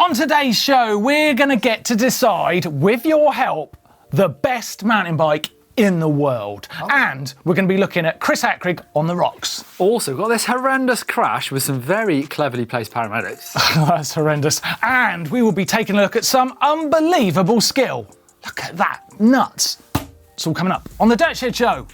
On today's show, we're going to get to decide, with your help, the best mountain bike in the world. And we're going to be looking at Chris Ackrig on the rocks. Also, got this horrendous crash with some very cleverly placed paramedics. That's horrendous. And we will be taking a look at some unbelievable skill. Look at that. Nuts. It's all coming up on the Dirt Shed Show.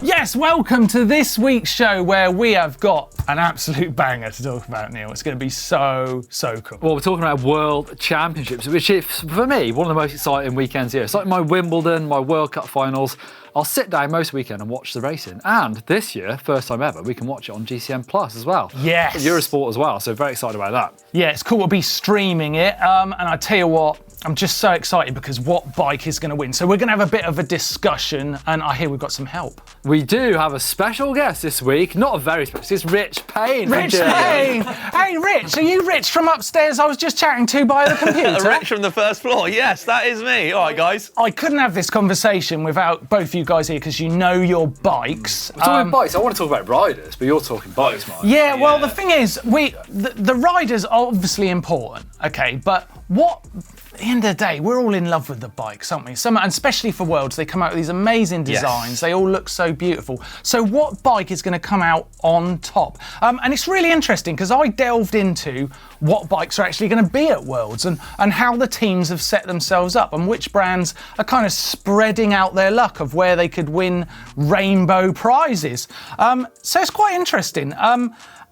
Yes, welcome to this week's show where we have got an absolute banger to talk about, Neil. It's going to be so cool. Well, we're talking about World Championships, which is, for me, one of the most exciting weekends here. It's like my Wimbledon, my World Cup finals. I'll sit down most weekend and watch the racing. And this year, first time ever, we can watch it on GCN Plus as well. Yes. Eurosport as well, so very excited about that. Yeah, it's cool to be streaming it. And I tell you what, I'm just so excited because what bike is going to win? So we're going to have a bit of a discussion, and I hear we've got some help. We do have a special guest this week. Not a very special, it's Rich Payne. Rich Payne! Hey, Rich, are you Rich from upstairs I was just chatting to by the computer? Rich from the first floor, yes, that is me. All right, guys. I couldn't have this conversation without both you guys here because you know your bikes. We're talking bikes. I want to talk about riders, but you're talking bikes, Mike. Yeah, well, the thing is, the riders are obviously important, okay, but at the end of the day, we're all in love with the bikes, aren't we? And especially for Worlds, they come out with these amazing designs. Yes. They all look so beautiful. So what bike is going to come out on top? And it's really interesting because I delved into what bikes are actually going to be at Worlds and how the teams have set themselves up and which brands are kind of spreading out their luck of where they could win rainbow prizes. So it's quite interesting.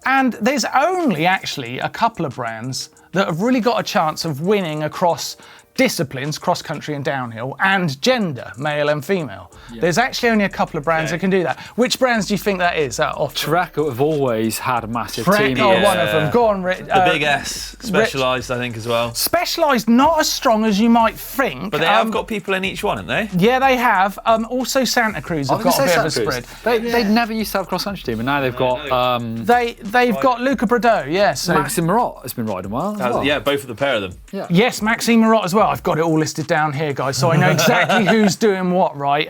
And there's only actually a couple of brands that have really got a chance of winning across disciplines, cross-country and downhill, and gender, male and female. Yeah. There's actually only a couple of brands that can do that. Which brands do you think that is? Trek have always had a massive team. Trek are one of them. Go on, Rich. The Big S, Specialised, I think, as well. Specialised, not as strong as you might think. But they have got people in each one, haven't they? Yeah, they have. Also, Santa Cruz have got a bit of a spread. They never used to have a cross-country team, and now they've got... They've got Luca Bradot, yes. So Maxime Marot has been riding well. Yeah, both of the pair of them. Yeah. Yes, Maxime Marot as well. I've got it all listed down here, guys, so I know exactly who's doing what, right?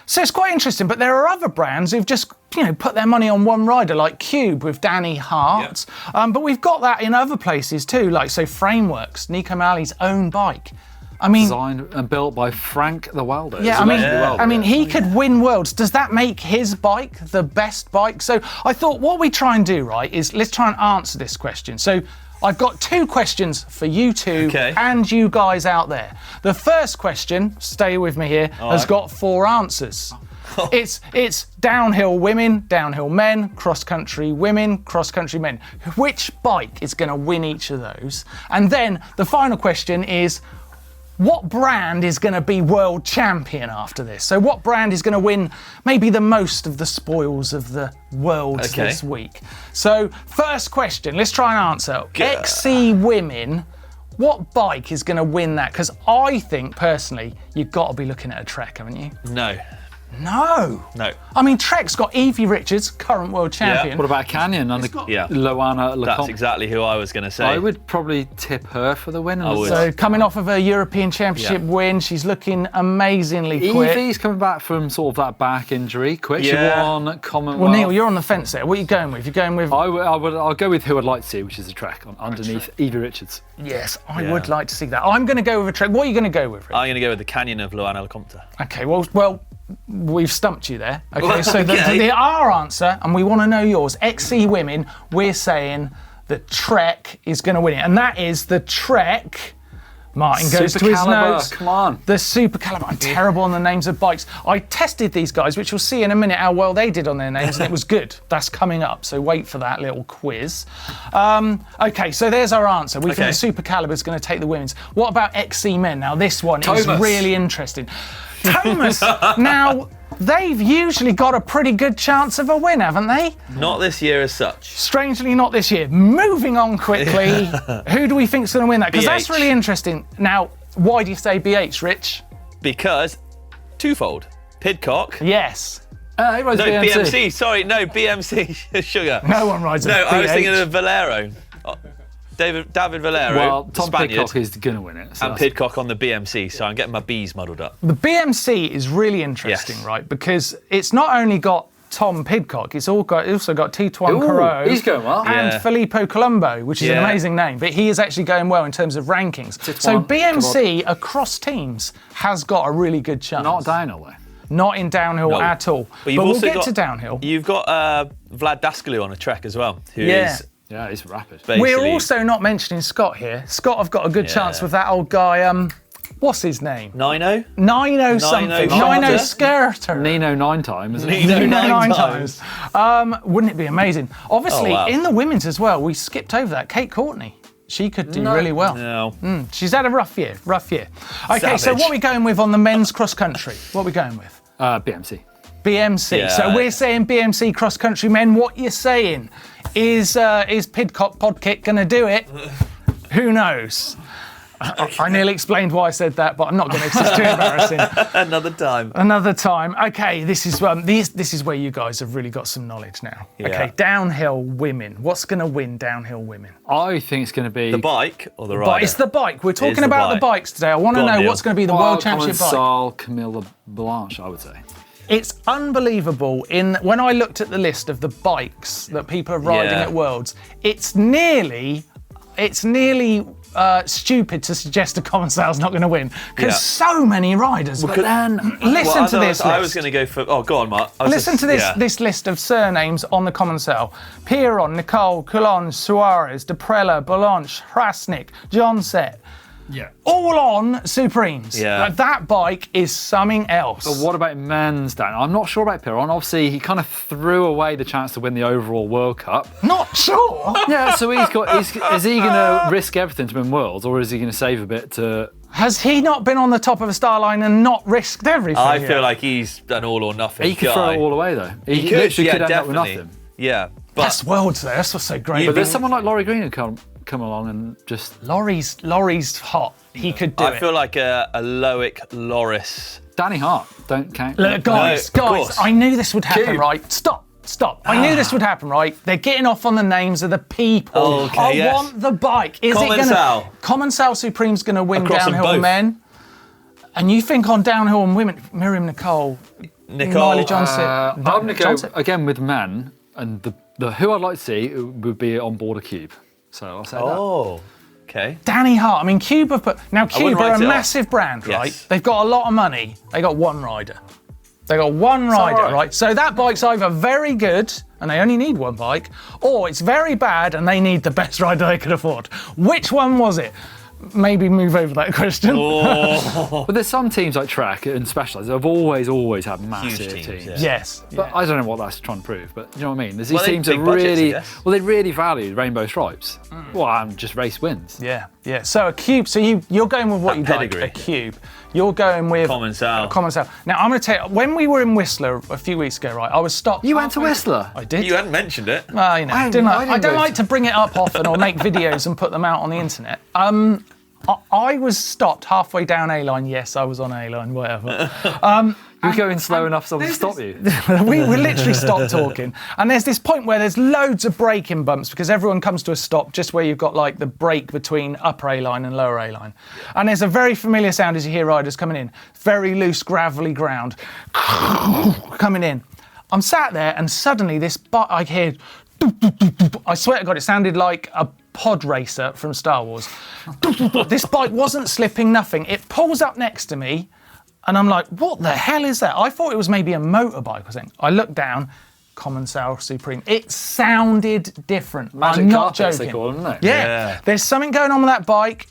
So it's quite interesting, but there are other brands who've just, put their money on one rider, like Cube with Danny Hart. Yeah. But we've got that in other places too, like, so Frameworks, Nico Malley's own bike. I mean, designed and built by Frank the Welder. Yeah, I mean, he could win Worlds. Does that make his bike the best bike? So I thought what we try and do, right, is let's try and answer this question. So I've got two questions for you two and you guys out there. The first question, stay with me here, has got 4 answers. It's downhill women, downhill men, cross-country women, cross-country men. Which bike is going to win each of those? And then the final question is, what brand is going to be world champion after this? So what brand is going to win maybe the most of the spoils of the Worlds this week? So first question, let's try and answer. XC women, what bike is going to win that? Because I think, personally, you've got to be looking at a Trek, haven't you? No. I mean, Trek's got Evie Richards, current world champion. Yeah. What about Canyon and Loana Lecomte? That's exactly who I was going to say. I would probably tip her for the win. So coming off of a European Championship win, she's looking amazingly quick. Evie's coming back from sort of that back injury. Quick, she won Commonwealth. Well, Neil, you're on the fence there. What are you going with? You're going with? I'll go with who I'd like to see, which is the Trek underneath Evie Richards. Yes, I would like to see that. I'm going to go with a Trek. What are you going to go with, Rick? I'm going to go with the Canyon of Loana Lecomte. Okay, well, we've stumped you there. Okay, so our answer, and we want to know yours, XC women, we're saying the Trek is going to win it. And that is the Trek. Martin goes to his notes. Come on. The Super Caliber. I'm terrible on the names of bikes. I tested these guys, which we'll see in a minute how well they did on their names, and it was good. That's coming up, so wait for that little quiz. Okay, so there's our answer. We think the Super Caliber is going to take the women's. What about XC men? Now, this one is really interesting. Thomas, now, they've usually got a pretty good chance of a win, haven't they? Not this year as such. Strangely, not this year. Moving on quickly, who do we think's going to win that? Because that's really interesting. Now, why do you say BH, Rich? Because twofold. Pidcock. Yes. BMC. Sorry, no, BMC. Sugar. No one rides a BH. I was thinking of Valero. David Valero, well, Tom Spaniard, Pidcock is going to win it. So and Pidcock on the BMC, so I'm getting my B's muddled up. The BMC is really interesting, right? Because it's not only got Tom Pidcock. It's also got Tituan Ooh, Caro. he's going well. And Filippo Colombo, which is an amazing name. But he is actually going well in terms of rankings. So BMC across teams has got a really good chance. Not downhill though. Not in downhill at all. But we'll get to downhill. You've got Vlad Daskaliu on a trek as well, who is... Yeah, he's rapid. We're also not mentioning Scott here. Scott have got a good chance with that old guy, what's his name? Nino something. Nino Skirter. Nino 9 times. Nino 9 times. Wouldn't it be amazing? Obviously, in the women's as well, we skipped over that. Kate Courtney. She could do really well. No. She's had a rough year. Okay, Savage. so what are we going with on the men's cross country? What are we going with? BMC. BMC. Yeah. So we're saying BMC cross country men. What you're saying is Pidcock Podkick going to do it? Who knows? I nearly explained why I said that, but I'm not going to. It's just too embarrassing. Another time. Okay, this is where you guys have really got some knowledge now. Yeah. Okay, downhill women. What's going to win downhill women? I think it's going to be the bike or the rider. But it's the bike. We're talking about the bikes today. I want to know what's going to be the World Championship bike. Commencal Camilla Blanche, I would say. It's unbelievable. When I looked at the list of the bikes that people are riding at Worlds, it's nearly stupid to suggest a Commencal's not going to win because so many riders. But then listen to this list. I was going to go for. Oh, go on, Mark. Listen to this list of surnames on the Commencal: Piron, Nicole, Coulon, Suarez, Deprella, Bolanche, Hrasnik, Johnset. Yeah. All on Supremes. Yeah. That bike is something else. But what about men's, Dan? I'm not sure about Piron. Obviously, he kind of threw away the chance to win the overall World Cup. Not sure. Yeah, so is he going to risk everything to win Worlds, or is he going to save a bit to... Has he not been on the top of a star line and not risked everything? I feel like he's an all or nothing He could throw it all away, though. He could end up with nothing. Yeah. But that's Worlds, though. That's what's so great. But there's someone like Laurie Green who come along and just... Laurie's hot. He could do it. I feel like a Loic Loris. Danny Hart, don't count. Look, guys, I knew this would happen, right? Stop. I knew this would happen, right? They're getting off on the names of the people. Okay, I want the bike. Is Commencal. it going to... Commencal Supreme's going to win Across downhill men. And you think on downhill and women, Miriam Nicole, Miley Johnson. I'm going to go again with men, and the who I'd like to see would be on board a Cube. So I'll say that. Oh, okay. Danny Hart. I mean, Cube have put... Now, Cube are a massive brand, right? Yes. They've got a lot of money. They got one rider. Right? So that bike's either very good, and they only need one bike, or it's very bad, and they need the best rider they could afford. Which one was it? Maybe move over that question. But there's some teams like Trek and Specialized that have always had massive teams. Yeah. Yes. But I don't know what that's trying to prove, but you know what I mean? There's these Well, teams that big budgets, I really, guess. they really value rainbow stripes. Well, and just race wins. Yeah. So a Cube, so you're going with what you like, pedigree. a Cube. You're going with... Commencal. Now, I'm going to tell you, when we were in Whistler a few weeks ago, right, I was stopped... You went to Whistler? I did. You hadn't mentioned it. Well, you know, I don't like to bring it up often or make videos and put them out on the internet. I was stopped halfway down A-line. Yes, I was on A-line, whatever. You're going slow enough someone to stop you. we literally stopped talking. And there's this point where there's loads of braking bumps because everyone comes to a stop just where you've got like the break between upper A-line and lower A-line. And there's a very familiar sound as you hear riders coming in. Very loose, gravelly ground. Coming in. I'm sat there and suddenly I hear... I swear to God, it sounded like a pod racer from Star Wars. This bike wasn't slipping, nothing. It pulls up next to me, and I'm like, what the hell is that? I thought it was maybe a motorbike or something. I looked down, Commencal Supreme. It sounded different. Magic I'm not carpets, joking. they call them, isn't it? Yeah. There's something going on with that bike.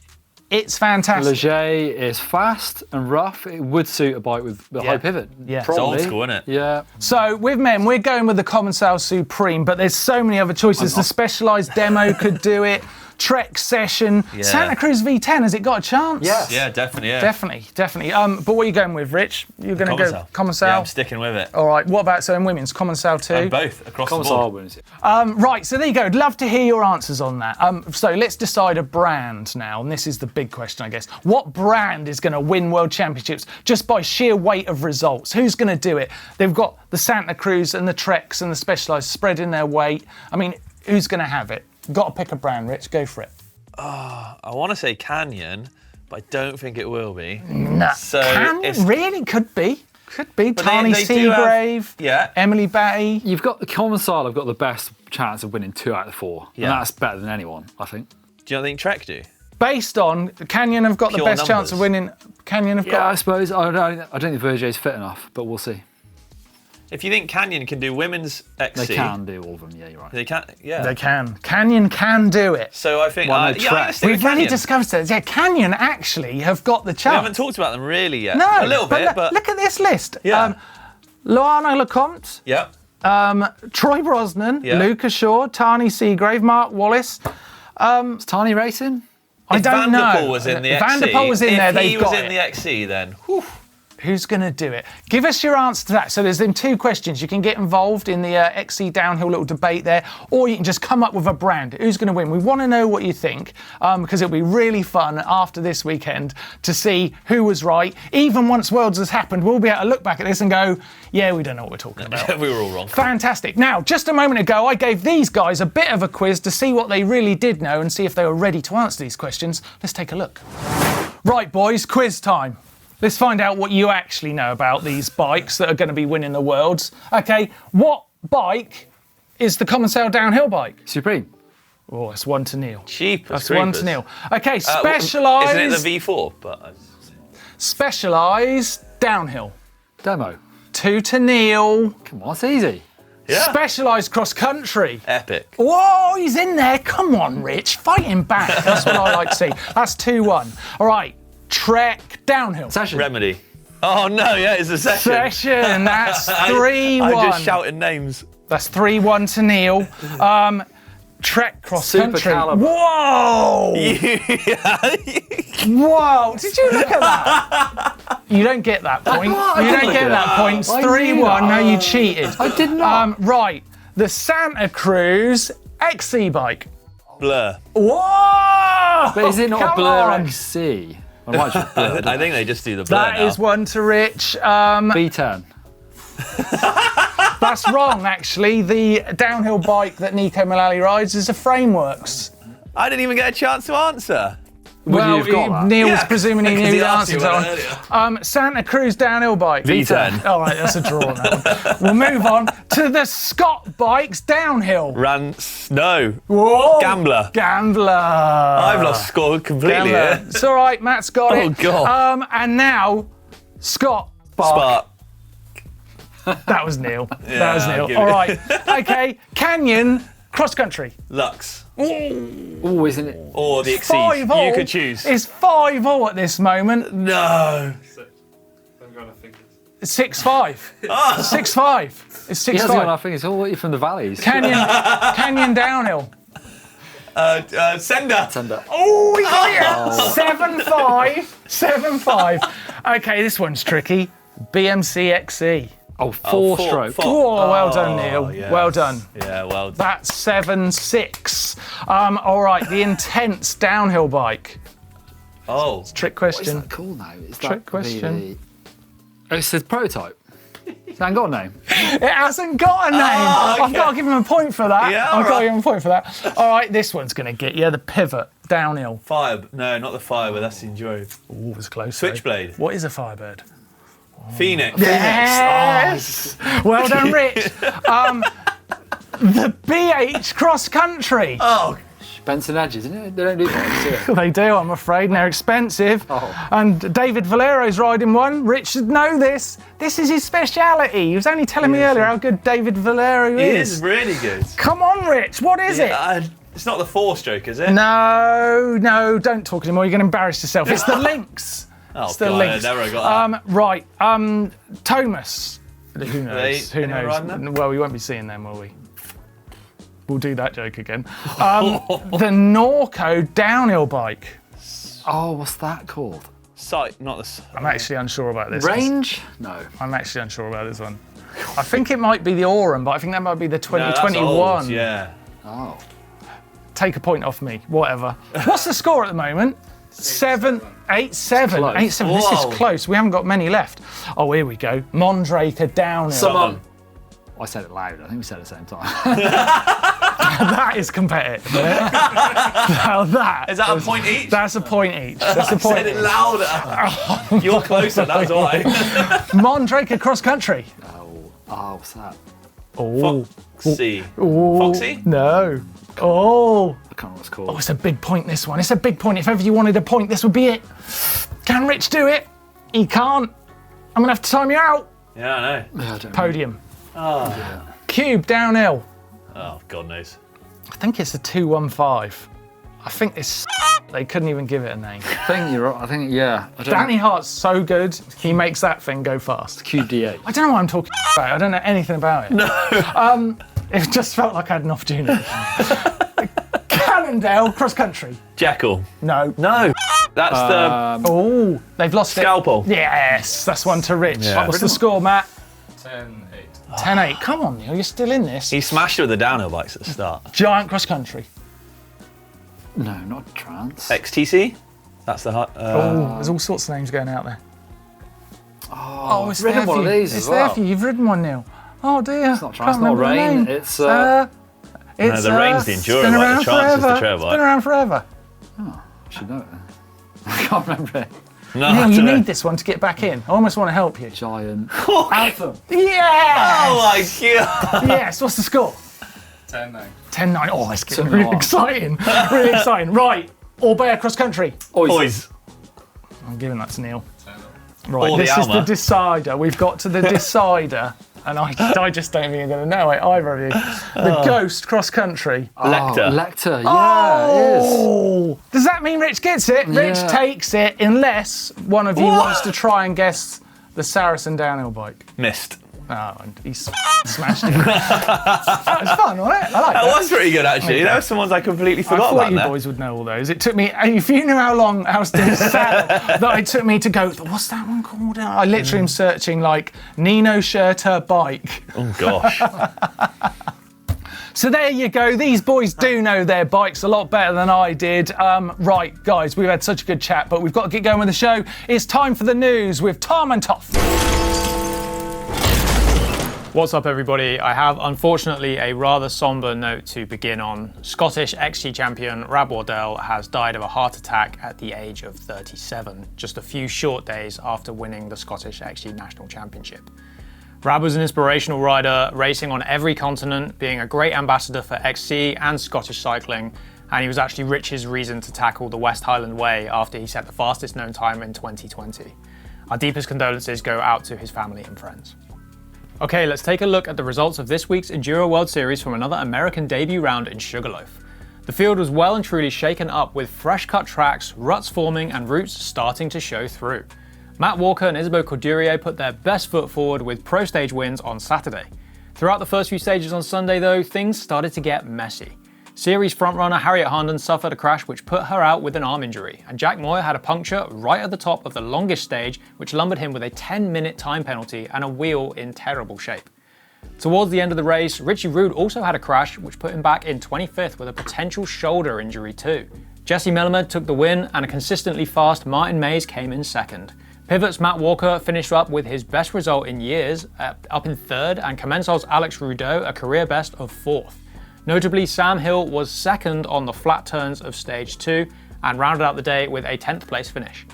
It's fantastic. Leger is fast and rough. It would suit a bike with a high pivot. Yeah. It's Probably. old school, isn't it? Yeah. So with men, we're going with the Commencal Supreme, but there's so many other choices. The Specialized Demo could do it. Trek Session. Yeah. Santa Cruz V10, has it got a chance? Yes. Yeah, definitely. Yeah. Definitely. But what are you going with, Rich? You're going to go Commencal? Yeah, I'm sticking with it. All right. What about in women's? Commencal too? And both across the Commencal board. wins. Right. So there you go. I'd love to hear your answers on that. So let's decide a brand now, and this is the big question, I guess. What brand is going to win World Championships just by sheer weight of results? Who's going to do it? They've got the Santa Cruz and the Treks and the Specialized spreading their weight. I mean, who's going to have it? Got to pick a brand, Rich. Go for it. I want to say Canyon, but I don't think it will be. Nah. So Canyon really could be. Could be But Tani they do have- Seagrave, Yeah. Emily Batty. You've got the Commencal have got the best chance of winning 2 out of 4. Yeah. And that's better than anyone, I think. Do you not think Trek do? Based on Canyon have got the Pure best chance of numbers. winning. Canyon have Yeah, got. I suppose. I don't think Verger's fit enough, but we'll see. If you think Canyon can do women's XC, They can do all of them, yeah, you're right. They can. Yeah. They can. Canyon can do it. So I think. Well, no, yeah, Trek. I'm gonna stick with We've really Canyon. discovered that. Yeah, Canyon actually have got the We chance. haven't talked about them really yet. No, A little bit, but look at this list. Yeah. Loana Lecomte, yeah. Troy Brosnan, Yeah. Luca Shaw, Tani Seagrave, Mark Wallace. Is Tani racing? I If don't Van der know. Poel was in the XC. Van der Poel was in there. If he They've was got in it. the XC, then. Whew. Who's going to do it? Give us your answer to that. So there's them 2 questions. You can get involved in the XC downhill little debate there, or you can just come up with a brand. Who's going to win? We want to know what you think, because it'll be really fun after this weekend to see who was right. Even once Worlds has happened, we'll be able to look back at this and go, yeah, we don't know what we're talking about. We were all wrong. Fantastic. Now, just a moment ago, I gave these guys a bit of a quiz to see what they really did know and see if they were ready to answer these questions. Let's take a look. Right, boys, quiz time. Let's find out what you actually know about these bikes that are going to be winning the Worlds. Okay, what bike is the Commencal downhill bike? Supreme. Oh, it's 1-0. Cheap. That's 1-0. Okay, Specialized. Isn't it the V4? But Specialized downhill. Demo. 2-0. Come on, it's easy. yeah. Specialized cross country. Epic. Whoa, he's in there. Come on, Rich. Fight him back. That's what I like to see. That's 2-1. All right, Trek downhill. Session. Remedy. Oh no, yeah, it's a session. Session. That's 3-1. I just shouted names. That's 3-1 to Neil. Trek cross Super country. caliber. Whoa! Whoa! Did you look at that? You don't get that point. I You didn't don't look get at that that. point. It's I 3-1. knew that. No, you cheated. I did not. Right. The Santa Cruz XC bike. Blur. Whoa! But is it not a Come Blur on. XC? I might just Blur. I think they just do the blur That now. is 1 to Rich. B10. That's wrong, actually. The downhill bike that Nico Mullally rides is a Frameworks. I didn't even get a chance to answer. Well, you've got that. Neil was Yeah, presuming he because knew he the asked answer you to one that one. Santa Cruz downhill bike. V10. All right, that's a draw now. We'll move on to the Scott bikes downhill. Rants. No. Whoa. Gambler. Gambler. I've lost score completely Gambler. here. It's all right, Matt's got Oh, it. God. And now, Scott. Bark. Spark. That was Neil. That Yeah, was I'll Neil. give All it. right. Okay, Canyon, cross country. Lux. Oh, isn't it? Or the Exceed. 5-0. You could choose. It's 5-0 at this moment. No. 6-5. 6-5. It's He hasn't got 6-5. nothing. It's all from the valleys. Canyon downhill. Sender. Sender. Oh, he got it. 7-5. 7-5. Okay, this one's tricky. BMC XE. Oh, four-stroke. Oh, well done, Neil. yes. Well done. Yeah, well done. That's 7-6. All right, the Intense downhill bike. Oh. Trick What is question. that called now? Is Trick that question. Oh, it's a prototype. It hasn't got a name. It hasn't got a name. I've okay. got to give him a point for that. Yeah, I've got to alright. give him a point for that. All right, this one's going to get you. The Pivot downhill. Firebird. No, not the Firebird. That's the Enduro. Ooh, it was close. though. Switchblade. What is a Firebird? Phoenix. Yes. Well done, Rich. The BH cross country. Oh. Benson Edges, isn't it? They don't do that. They do, I'm afraid, and they're expensive. Oh. And David Valero's riding one. Rich should know this. This is his speciality. He was only telling me earlier how good David Valero It is. is really good. Come on, Rich. What is it? It's not the 4-stroke, is it? No, don't talk anymore. You're going to embarrass yourself. It's the Lynx. Oh, It's the God, Lynx. I never got that. Right. Thomas. Who knows? They Who never knows? run them? Well, we won't be seeing them, will we? We'll do that joke again. The Norco downhill bike. Oh, what's that called? Sight, not the. I'm actually unsure about this. Range? No. I'm actually unsure about this one. I think it might be the Aurum, but I think that might be the No, that's 2021. old, yeah. Oh. Take a point off me, whatever. What's the score at the moment? 8-7. 8-7. This Whoa. is close. We haven't got many left. Oh, here we go. Mondraker downhill. Someone. I said it loud. I think we said it at the same time. That is competitive, isn't it? Now that Is that a point each? That's a point each. That's a point Said it each. louder. You're closer, that's why. Mondraker cross country. What's that? Oh. Foxy. Oh. Foxy? No. Oh. I can't remember what it's called. Oh, it's a big point, this one. It's a big point. If ever you wanted a point, this would be it. Can Rich do it? He can't. I'm going to have to time you out. Yeah, I know. Yeah, I don't Podium. Oh. Yeah. Cube, downhill. Oh, God knows. I think it's a 215. I think it's... They couldn't even give it a name. I think you're right. I think, yeah. I don't Danny Hart's so good, he makes that thing go fast. QDH. I don't know what I'm talking about. I don't know anything about it. No. It just felt like I had an opportunity. Cannondale, cross country. Jekyll. No. No. That's the Oh, they've lost scalpel. it. Yes, that's one to Rich. Yeah. What's the score, Matt? 10-8. 10-8. Come on, Neil, you're still in this. He smashed it with the downhill bikes at the start. Giant cross country. No, not trans. XTC? That's the hot. There's all sorts of names going out there. Oh, it's ridden there one for of you. these It's as there well. for you. You've ridden one, Neil. Oh dear. It's not trans, not rain. It's No, the rain's the enduro been bike, around the trans is the forever. trail It's bike. been around forever. I should know it. I can't remember it. No, Neil, I you don't know. need this one to get back in. I almost want to help you. Giant. Anthem. Yes! Oh my god! Yes, what's the score? 10-9. 10-9. Oh, it's getting 10-9. really exciting. Really exciting. Right. Orbea cross country. Boys. I'm giving that to Neil. 10-9. Right, Or the this is the Alma. decider. We've got to the decider. And I just don't think you're going to know it, either of you. The Ghost cross country. Lecter. Lecter, yeah, it is. Oh! Does that mean Rich gets it? Rich Yeah. takes it, unless one of you wants to try and guess the Saracen downhill bike. Missed. Oh, and he smashed it. That was fun, wasn't it? I like That that. was pretty good actually. There were some ones I completely I forgot thought about you there. boys would know all those. It took me, if you knew how long I was doing saddle, that it took me to go, what's that one called? I literally am searching like Nino Schurter bike. Oh gosh. So there you go. These boys do know their bikes a lot better than I did. Right, guys, we've had such a good chat, but we've got to get going with the show. It's time for the news with Tom and Toff. What's up, everybody? I have, unfortunately, a rather somber note to begin on. Scottish XC champion Rab Wardell has died of a heart attack at the age of 37, just a few short days after winning the Scottish XC National Championship. Rab was an inspirational rider, racing on every continent, being a great ambassador for XC and Scottish cycling, and he was actually Rich's reason to tackle the West Highland Way after he set the fastest known time in 2020. Our deepest condolences go out to his family and friends. Okay, let's take a look at the results of this week's Enduro World Series from another American debut round in Sugarloaf. The field was well and truly shaken up with fresh cut tracks, ruts forming and roots starting to show through. Matt Walker and Isabeau Courdurier put their best foot forward with pro stage wins on Saturday. Throughout the first few stages on Sunday though, things started to get messy. Series frontrunner Harriet Harnden suffered a crash which put her out with an arm injury, and Jack Moyer had a puncture right at the top of the longest stage which lumbered him with a 10-minute time penalty and a wheel in terrible shape. Towards the end of the race, Richie Rude also had a crash which put him back in 25th with a potential shoulder injury too. Jesse Melamed took the win and a consistently fast Martin Mays came in second. Pivot's Matt Walker finished up with his best result in years, up in third, and Commencal's Alex Rudeau a career best of fourth. Notably, Sam Hill was second on the flat turns of stage 2 and rounded out the day with a 10th place finish.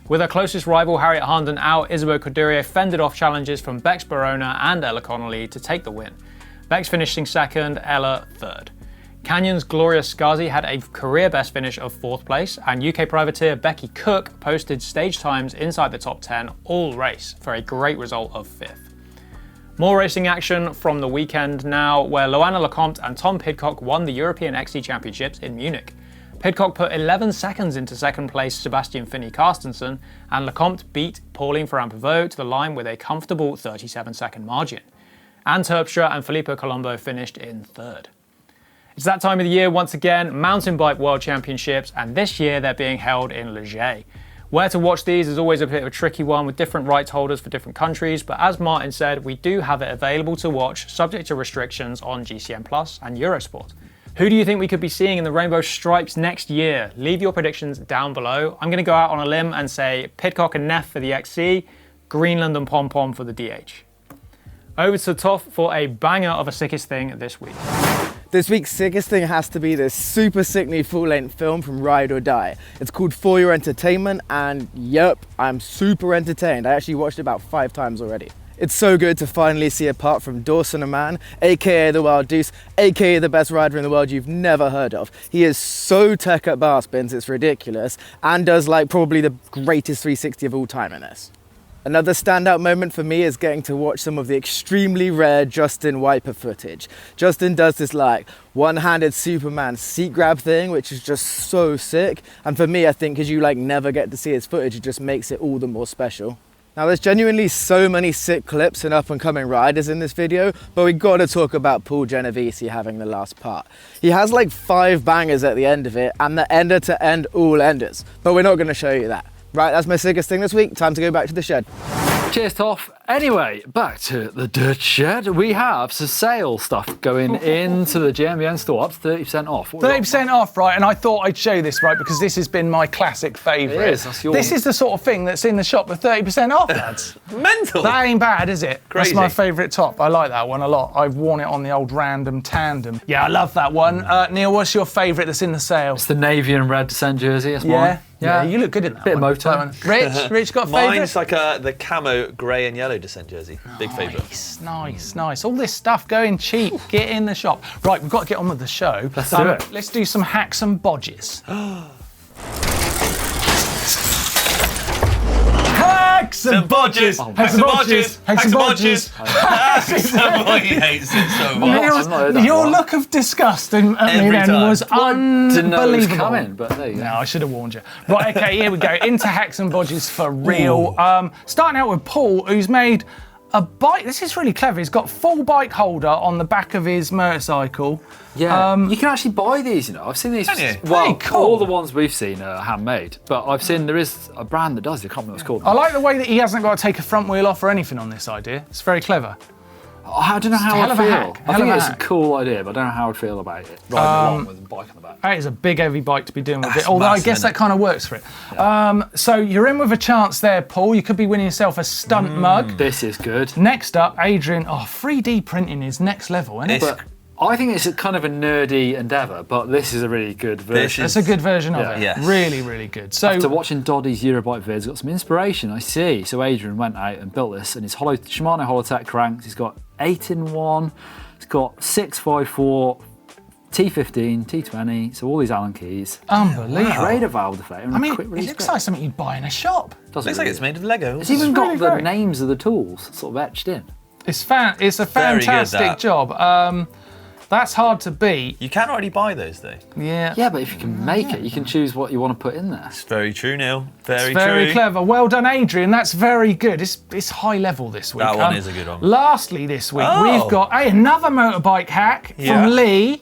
With her closest rival Harriet Harnden out, Isabeau Courdurier fended off challenges from Bex Barona and Ella Connolly to take the win. Bex finishing second, Ella third. Canyon's Gloria Scazi had a career best finish of 4th place, and UK privateer Becky Cook posted stage times inside the top 10 all race for a great result of 5th. More racing action from the weekend now, where Loana Lecomte and Tom Pidcock won the European XC Championships in Munich. Pidcock put 11 seconds into second place Sebastian Finney Carstensen, and Lecomte beat Pauline Ferrand-Pivot to the line with a comfortable 37-second margin. Anne Terpstra and Filippo Colombo finished in third. It's that time of the year once again, Mountain Bike World Championships, and this year they're being held in Leger. Where to watch these is always a bit of a tricky one with different rights holders for different countries, but as Martin said, we do have it available to watch, subject to restrictions on GCN Plus and Eurosport. Who do you think we could be seeing in the Rainbow Stripes next year? Leave your predictions down below. I'm going to go out on a limb and say Pidcock and Neff for the XC, Greenland and Pom Pom for the DH. Over to Toff for a banger of a Sickest Thing this week. This week's sickest thing has to be this super sick new full-length film from Ride or Die. It's called For Your Entertainment, and yep, I'm super entertained. I actually watched it about 5 times already. It's so good to finally see apart from Dawson a man, aka the Wild Deuce, aka the best rider in the world you've never heard of. He is so tech at bar spins, it's ridiculous, and does like probably the greatest 360 of all time in this. Another standout moment for me is getting to watch some of the extremely rare Justin Wiper footage. Justin does this like one-handed Superman seat grab thing, which is just so sick. And for me, I think because you like never get to see his footage, it just makes it all the more special. Now there's genuinely so many sick clips and up and coming riders in this video, but we gotta talk about Paul Genovese having the last part. He has like 5 bangers at the end of it and the ender to end all enders, but we're not gonna show you that. Right, that's my sickest thing this week. Time to go back to the shed. Cheers, Toff. Anyway, back to the dirt shed. We have some sale stuff going into the GMBN store, up to 30% off. 30% off, right? And I thought I'd show this, right, because this has been my classic favourite. It is, that's your This is the sort of thing that's in the shop with 30% off, lads. Mental. That ain't bad, is it? Crazy. That's my favourite top. I like that one a lot. I've worn it on the old random tandem. Yeah, I love that one. Neil, what's your favourite that's in the sale? It's the navy and red descent jersey, that's mine. Yeah, you look good in that Bit of one. motor. That one. Rich got a favourite? Mine's like the camo grey and yellow descent jersey. Big favourite. Nice. All this stuff going cheap. Get in the shop. Right, we've got to get on with the show. Let's do it. Let's do some hacks and bodges. Hacks and bodges. Hacks and bodges. Hacks and bodges. Hacks and bodges. He hates it so much. Your look of disgust at me Every then time. was Didn't know it was unbelievable. coming, but there you go. No, I should have warned you. Right, okay, here we go. Into hacks and bodges for real. Starting out with Paul, who's made a bike. This is really clever. He's got full bike holder on the back of his motorcycle. Yeah, you can actually buy these, you know. I've seen these. Can you? Well, Pretty cool. all the ones we've seen are handmade, but I've seen there is a brand that does it. I can't remember what it's called. I like the way that he hasn't got to take a front wheel off or anything on this idea. It's very clever. I don't know how hell I'd of a feel. hack. I Hell think of a it's hack. a cool idea, but I don't know how I'd feel about it. Riding along with a bike on the back. That is a big, heavy bike to be doing with That's it. Although massive, I guess isn't that kind of works for it. So you're in with a chance there, Paul. You could be winning yourself a stunt mug. This is good. Next up, Adrian. Oh, 3D printing is next level, isn't it? It's- But I think it's a kind of a nerdy endeavour, but this is a really good version. It's a good version of it. Yes. Really, really good. So After watching Doddy's Eurobike vids, got some inspiration, I see. So Adrian went out and built this, and his Shimano Holotech cranks. He's got 8-in-1, he's got 654, T15, T20, so all these Allen keys. unbelievable. Radar valve defect. I mean, it looks like something you'd buy in a shop. Looks like it's made of Lego. It's even really got the great. names of the tools sort of etched in. It's a Very good, fantastic that. job. That's hard to beat. You can already buy those though. Yeah. Yeah, but if you can make it, you can choose what you want to put in there. It's very true, Neil. Very Very true. clever. Well done, Adrian. That's very good. It's high level this week. That one is a good one. Lastly, this week Oh. we've got another motorbike hack Yeah. from Lee.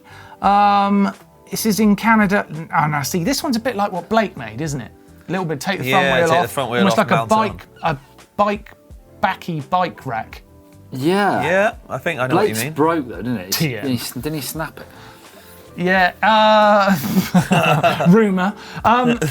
This is in Canada. Oh no, see, this one's a bit like what Blake made, isn't it? A little bit. Take the front Yeah, wheel take off. the front wheel almost off, like mount it a backy bike rack. Yeah. Yeah, I think I know Blake's what you mean. broke though, didn't it? Yeah. Didn't he snap it? Yeah, rumour.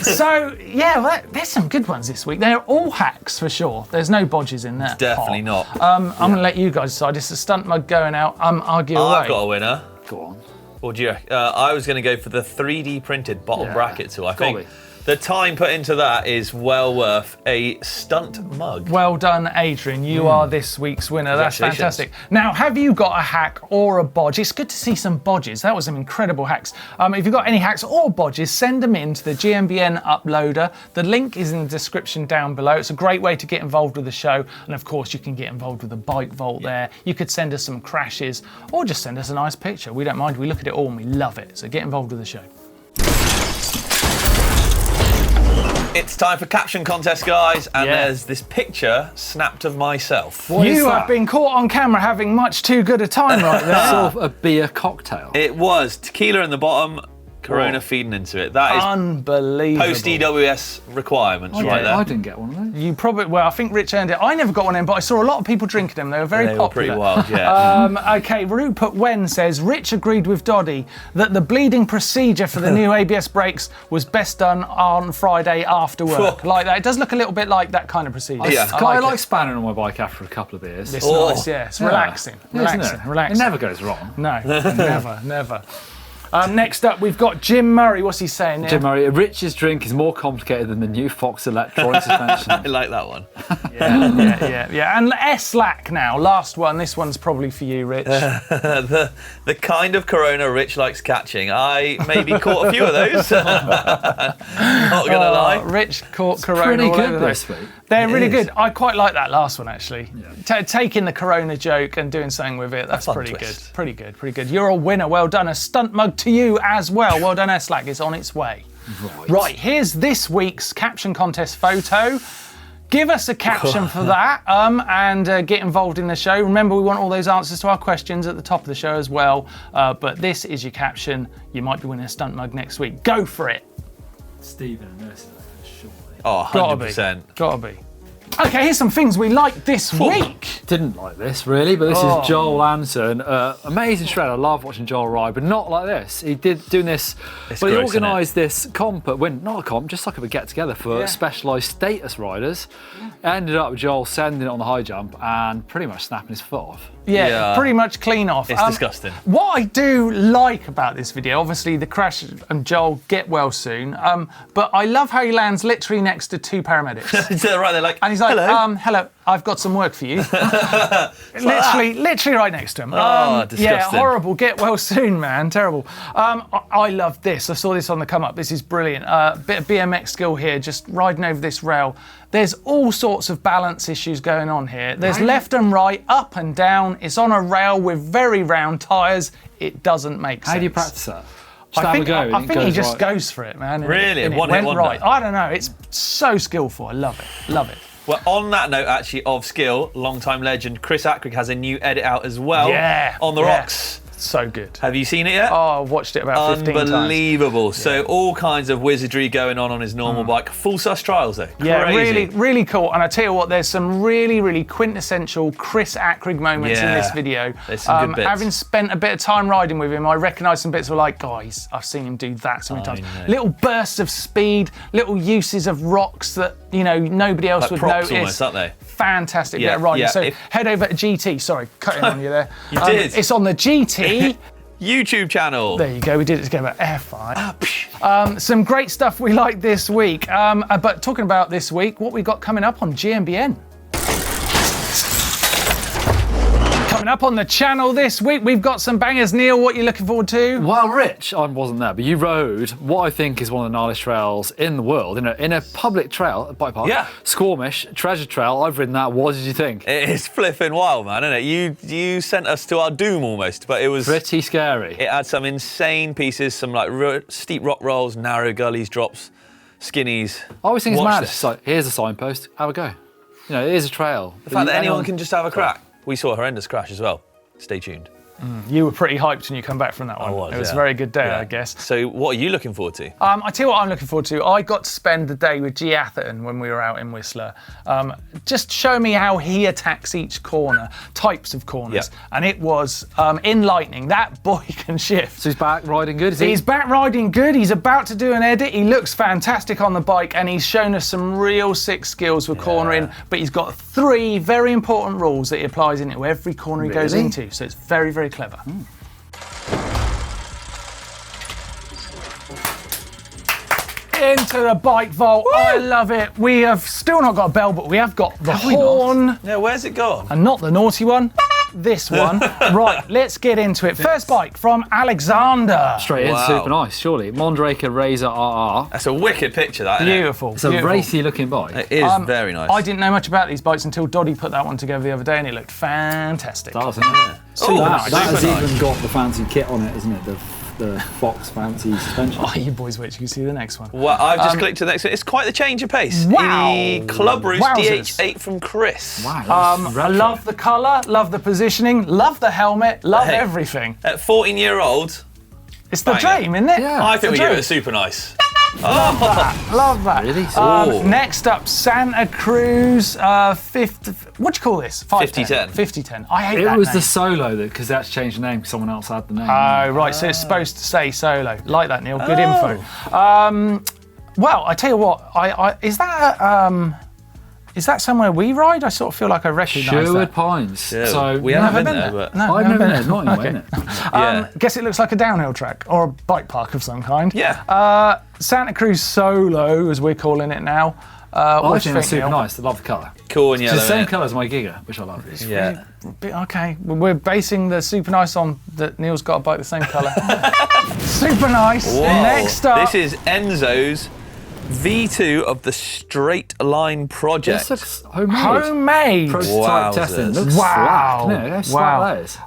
So, yeah, there's some good ones this week. They're all hacks for sure. There's no bodges in there. Definitely not. I'm going to let you guys decide. It's a stunt mug going out. Argue away. I've got a winner. Go on. Or do you? I was going to go for the 3D printed bottom Yeah, bracket, so I gotta think be. the time put into that is well worth a stunt mug. Well done, Adrian. You are this week's winner. That's Congratulations. fantastic. Now, have you got a hack or a bodge? It's good to see some bodges. That was some incredible hacks. If you've got any hacks or bodges, send them in to the GMBN uploader. The link is in the description down below. It's a great way to get involved with the show. And of course, you can get involved with the bike vault there. You could send us some crashes or just send us a nice picture. We don't mind. We look at it all and we love it. So get involved with the show. It's time for Caption Contest, guys, and Yeah. there's this picture snapped of myself. What is You that? have been caught on camera having much too good a time right there. Sort of a beer cocktail. It was tequila in the bottom, Corona feeding into it. That is unbelievable. post EWS requirements right there. I didn't get one of those. You probably, well, I think Rich earned it. I never got one in, but I saw a lot of people drinking them. They were very popular. Pretty wild, yeah. Okay, Rupert Wen says, Rich agreed with Doddy that the bleeding procedure for the new ABS brakes was best done on Friday after work. Like that. It does look a little bit like that kind of procedure. I like spanning on my bike after a couple of beers. It's nice, yeah. It's relaxing. Isn't it? Relaxing. It never goes wrong. No, never. Next up, we've got Jim Murray. What's he saying here? Jim Murray, Rich's drink is more complicated than the new Fox electronic suspension. I like that one. Yeah. And S-Lack now, last one. This one's probably for you, Rich. The kind of Corona Rich likes catching. I maybe caught a few of those. Not gonna lie. Rich caught Corona. Pretty all good over this week. They're really good. I quite like that last one, actually. Yeah. Taking the Corona joke and doing something with it, that's pretty twist. good. Pretty good. You're a winner. Well done. A stunt mug to you as well. Well done, S-Lack. It's on its way. Right, here's this week's Caption Contest photo. Give us a caption for that and get involved in the show. Remember, we want all those answers to our questions at the top of the show as well. But this is your caption. You might be winning a stunt mug next week. Go for it. Stephen and Ursula, surely. Oh, 100%. Gotta be. Okay, here's some things we like this week. Didn't like this really, but this is Joel Anson. Amazing shred. I love watching Joel ride, but not like this. He did doing this. He organised this comp at not a comp, just like a get together for specialised status riders. Ended up with Joel sending it on the high jump and pretty much snapping his foot off. Yeah, pretty much clean off. It's disgusting. What I do like about this video, obviously the crash and Joel get well soon, but I love how he lands literally next to two paramedics. Right, they're like, and he's like, hello. Hello, I've got some work for you. literally right next to him. Disgusting. Yeah, horrible. Get well soon, man. Terrible. I love this. I saw this on the come up. This is brilliant. Bit of BMX skill here, just riding over this rail. There's all sorts of balance issues going on here. There's left and right, up and down. It's on a rail with very round tyres. It doesn't make sense. How do you practice that? I think he just goes for it, man. Really? And it went right. I don't know. It's so skillful. I love it. Well, on that note, actually, of skill, long-time legend Chris Ackrig has a new edit out as well. Yeah. On the rocks. So good. Have you seen it yet? Oh, I've watched it about 15 times. Unbelievable. So all kinds of wizardry going on his normal bike. Full sus trials though. Yeah, Crazy. really cool. And I tell you what, there's some really quintessential Chris Ackrig moments in this video. There's some good bits. Having spent a bit of time riding with him, I recognise some bits were like, guys, I've seen him do that so many times. Little bursts of speed, little uses of rocks that, nobody else would notice. Almost, aren't they? Fantastic bit of riding. So head over to GT. Sorry, cutting on you there. You did. It's on the GT YouTube channel. There you go, we did it together. F5. Some great stuff we like this week. But talking about this week, what we got coming up on GMBN. Coming up on the channel this week, we've got some bangers. Neil, what are you looking forward to? Well, Rich, I wasn't there, but you rode what I think is one of the gnarliest trails in the world, in a public trail, a bike park. Yeah. Squamish, Treasure Trail. I've ridden that. What did you think? It is flipping wild, man, isn't it? You sent us to our doom almost, but it was pretty scary. It had some insane pieces, some like steep rock rolls, narrow gullies, drops, skinnies. I always think it's mad. It's like, here's a signpost, have a go. It is a trail. The fact that anyone can just have a crack. We saw a horrendous crash as well. Stay tuned. You were pretty hyped when you come back from that one. It was a very good day, I guess. So what are you looking forward to? I tell you what I'm looking forward to. I got to spend the day with G. Atherton when we were out in Whistler. Just show me how he attacks each corner, types of corners. Yep. And it was enlightening. That boy can shift. So he's back riding good, is he? He's back riding good. He's about to do an edit. He looks fantastic on the bike and he's shown us some real sick skills with cornering. But he's got 3 very important rules that he applies into every corner he goes into. So it's very clever. Into the bike vault. Woo! I love it. We have still not got a bell, but we have got the horn. Yeah, where's it gone? And not the naughty one. This one. Right, let's get into it. First bike from Alexander. Straight in, super nice, surely. Mondraker Razor RR. That's a wicked picture, that. Beautiful. It's a racy looking bike. It is very nice. I didn't know much about these bikes until Doddy put that one together the other day and it looked fantastic. That has nice. even got the fancy kit on it, isn't it? The Fox fancy suspension. Oh, you boys wait till you see the next one. Well, I've just clicked to the next one. It's quite the change of pace. Wow. The Club Roost Wowzers. DH8 from Chris. Wow. I love the colour, love the positioning, love the helmet, love everything. At 14-year-old, It's the Banger. dream, isn't it? Yeah. I think we It's a give it dream. a super nice. Love that. Really? Oh. Next up, Santa Cruz 50. What do you call this? 5010. 5010. I hate It that was name. the Solo because that's changed the name because someone else had the name. Oh, right. So it's supposed to say solo. Like that, Neil. Good Oh. info. Well, I tell you what. Is that somewhere we ride? I sort of feel like I recognise Sherwood that. Pines. Yeah, So we haven't been there, but No, I've never never been been there. Not anyway, innit? yeah. Guess it looks like a downhill track or a bike park of some kind. Yeah. Santa Cruz Solo, as we're calling it now. I What do think you it's think, super Neil? nice. I love the colour. Cool and It's yellow. the same innit? colour as my Giga, which I love. Yeah. Okay, we're basing the super nice on that Neil's got a bike the same colour. Super nice. Whoa. Next up. This is Enzo's V2 of the Straight Line Project. This looks homemade. homemade. Prototype Wowzers. testing. Looks Wow. slack. No, slack Wow. that is.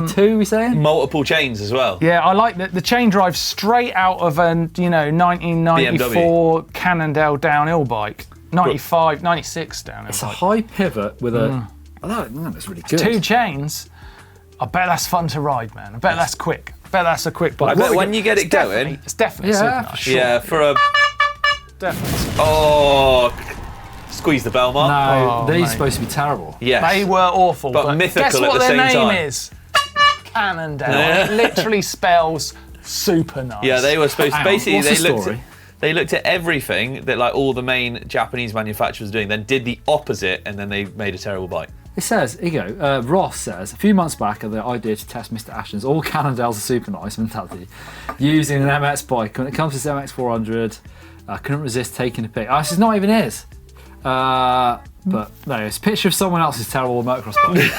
62, we saying? Multiple chains as well. Yeah, I like the chain drive straight out of a 1994 Cannondale downhill bike. 95, 96 downhill It's a bike. high pivot with a. I don't know, that's really good. 2 chains. I bet that's fun to ride, man. I bet that's quick. I bet that's a quick bike. I bet when you get it definitely- going. It's definitely Yeah, super for nice. sure. Yeah, for a. Definitely. Oh. Squeeze the bell mark. No, Oh, these mate. are supposed to be terrible. Yes. They were awful, But but mythical guess at what the their same name time. is? Cannondale. It literally spells super nice. Yeah, they were supposed to. Hang on, Basically, what's they the looked. story? They looked at everything that like all the main Japanese manufacturers were doing, then did the opposite, and then they made a terrible bike. It says, here you go, Ross says, a few months back, the idea to test Mr. Ashton's all Cannondales are super nice mentality using an MX bike. When it comes to this MX 400, I couldn't resist taking a pic. Oh, this is not even his. But no, it's a picture of someone else's terrible motocross bike.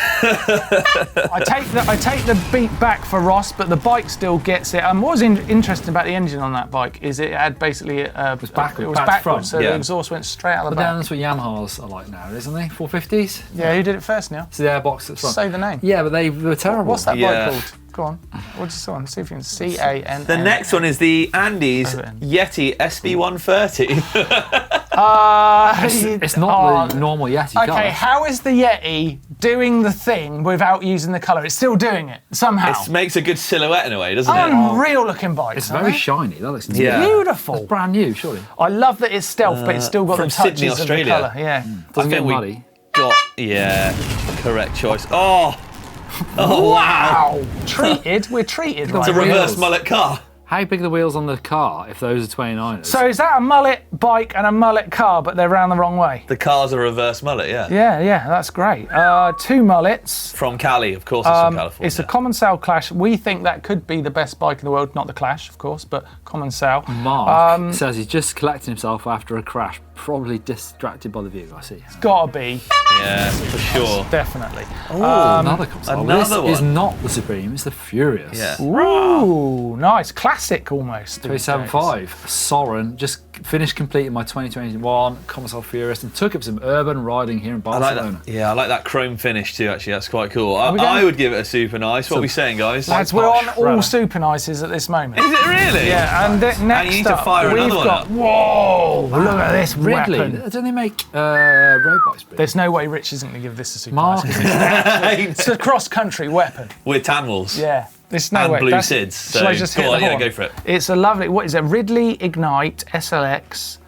I take the beat back for Ross, but the bike still gets it. What was interesting about the engine on that bike is it had basically it was backwards, back back to backwards, front. so Yeah. the exhaust went straight out of the But then back. that's what Yamahas are like now, isn't they? 450s? Yeah, who did it first, Neil? It's the airbox at front. Say the name. Yeah, but they were terrible. What's that Yeah. bike called? Go on. What's this one? See if you can. CAN. The next one is the Andes Everton. Yeti SB130. It's not the normal Yeti car. Okay, how is the Yeti doing the thing without using the colour? It's still doing it somehow. It makes a good silhouette in a way, doesn't it? Unreal looking bike. It's very shiny. That looks Yeah. beautiful. It's brand new, surely. I love that it's stealth, but it's still got from the touches Sydney, of the Australia. colour. Yeah. Doesn't I get think we muddy. got correct choice. Oh wow! Treated. We're treated It's a right. reverse wheels. mullet car. How big are the wheels on the car if those are 29ers? So is that a mullet bike and a mullet car, but they're round the wrong way? The car's a reverse mullet, yeah. Yeah, that's great. 2 mullets. From Cali, of course, it's from California. It's a Commencal Clash. We think that could be the best bike in the world, not the Clash, of course, but Commencal. Mark says he's just collecting himself after a crash, probably distracted by the view. I see. Gotta be, Yeah, for sure. definitely. Another console. another This is one. not the Supreme, it's the Furious. Yeah. Ooh, nice. Classic almost. 275. Soren just finished completing my 2021 Commencal Furious and took up some urban riding here in I like Barcelona. that. Yeah, I like that chrome finish too. Actually, that's quite cool. we going? I would give it a super nice. What are we saying, guys? Lads, we're on all Shredder. super nices at this moment. Is it really? Yeah, and next you need to up, fire we've another one got. up. Whoa! Look at this Ridley, weapon. don't they make road bikes? Big? There's no way Rich isn't going to give this a super Mark, nice. It's a cross-country weapon. With tan walls. Yeah. There's no And way. blue That's- SIDS. Shall I just hit go the on, yeah, horn? go for it. It's a lovely. What is it? Ridley Ignite SLX.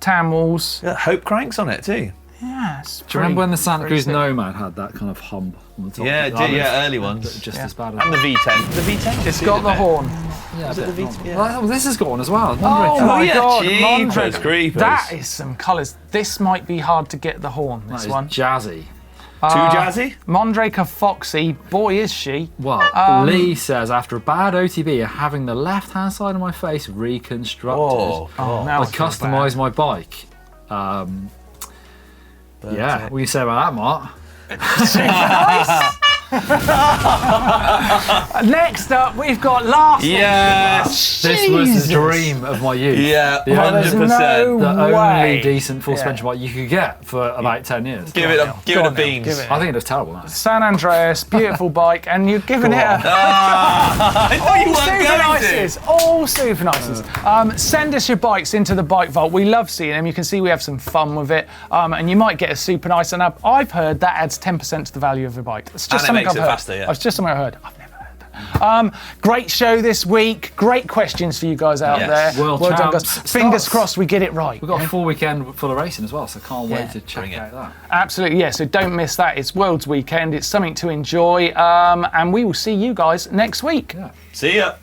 Tamils. Yeah, Hope cranks on it too. Yeah. It's do you remember when the Santa pretty Cruz sick. Nomad had that kind of hump on the top? Yeah, it did, yeah, early But ones. just Yeah. as bad. And the V10. The V10. It's got the horn. Yeah, it the V10? Yeah. Well, this has got one as well. Oh my yeah, God! jeepers Mondrian. creepers. That is some colours. This might be hard to get the horn. This That is one. jazzy. Too jazzy? Mondraker Foxy. Boy, is she. Well, Lee says, after a bad OTB, having the left-hand side of my face reconstructed, Oh, Oh, now I feel customised my bike. Yeah, what do you say about that, Mark? Next up, we've got Last. yes. This was Jesus. the dream of my youth. Yeah, The only- 100%. The only way. decent full Yeah. suspension bike you could get for about 10 years. Give it a Go on, Neil, beans. give it. I think it was terrible. That. San Andreas, beautiful bike, and you're giving it a. I thought you All weren't super going nices. All super nices. Send us your bikes into the bike vault. We love seeing them. You can see we have some fun with it, and you might get a super nice. And I've heard that adds 10% to the value of your bike. It's just And it something makes I've it heard. faster, yeah. It's just something I heard. I've never heard that. Great show this week. Great questions for you guys out there. World well done, guys. Champs Fingers starts. crossed we get it right. We've got a full weekend full of racing as well, so can't wait to check out that. Absolutely, yeah. So don't miss that. It's World's Weekend. It's something to enjoy. And we will see you guys next week. See ya.